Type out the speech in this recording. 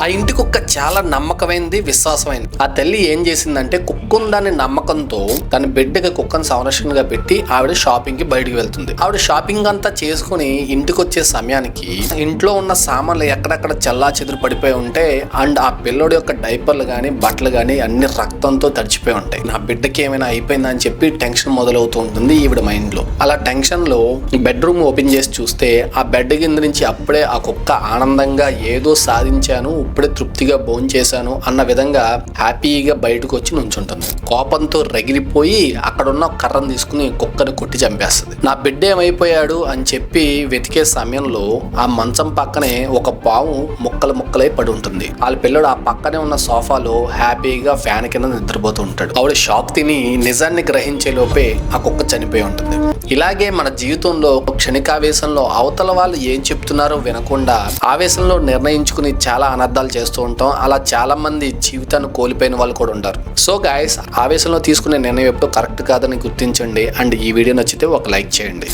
ఆ ఇంటి కుక్క చాలా నమ్మకమైనది, విశ్వాసమైనది. ఆ తల్లి ఏం చేసిందంటే కుక్క ఉందని నమ్మకంతో తన బిడ్డకి కుక్కను సంరక్షణగా పెట్టి ఆవిడ షాపింగ్ కి బయటకు వెళ్తుంది. ఆవిడ షాపింగ్ అంతా చేసుకుని ఇంటికి వచ్చే సమయానికి ఇంట్లో ఉన్న సామాన్లు ఎక్కడెక్కడ చల్లా చెదురు పడిపోయి ఉంటే అండ్ ఆ పిల్లోడి యొక్క డైపర్లు గానీ బట్టలు గానీ అన్ని రక్తంతో తడిచిపోయి ఉంటాయి. నా బిడ్డకి ఏమైనా అయిపోయిందని చెప్పి టెన్షన్ మొదలవుతూ ఉంటుంది ఈవిడ మైండ్ లో. అలా టెన్షన్ లో బెడ్రూమ్ ఓపెన్ చేసి చూస్తే ఆ బెడ్ కింద నుంచి అప్పుడే ఆ కుక్క ఆనందంగా ఏదో సాధించాను, ఇప్పుడే తృప్తిగా భోంచేశాను అన్న విధంగా హ్యాపీగా బయటకు వచ్చి నుంచుంటుంది. కోపంతో రగిలిపోయి అక్కడున్న కర్రను తీసుకుని కుక్కని కొట్టి చంపేస్తుంది. నా బిడ్డ ఏమైపోయాడు అని చెప్పి వెతికే సమయంలో ఆ మంచం పక్కనే ఒక పాము ముక్కలై పడి ఉంటుంది. వాళ్ళ పిల్లడు ఆ పక్కనే ఉన్న సోఫాలో హ్యాపీగా ఫ్యాన్ కింద నిద్రపోతూ ఉంటాడు. ఆవిడ షాక్ తిని నిజాన్ని గ్రహించే లోపే ఆ కుక్క చనిపోయి ఉంటుంది. ఇలాగే మన జీవితంలో క్షణికావేశంలో అవతల వాళ్ళు ఏం చెప్తున్నారో వినకుండా ఆవేశంలో నిర్ణయించుకుని చాలా అనర్థాలు చేస్తూ ఉంటాం. అలా చాలా మంది జీవితాన్ని కోల్పోయిన వాళ్ళు కూడా ఉంటారు. సో గైస్, ఆవేశంలో తీసుకునే నిర్ణయం ఎప్పుడు కరెక్ట్ కాదని గుర్తించండి. అండ్ ఈ వీడియో నచ్చితే ఒక లైక్ చేయండి.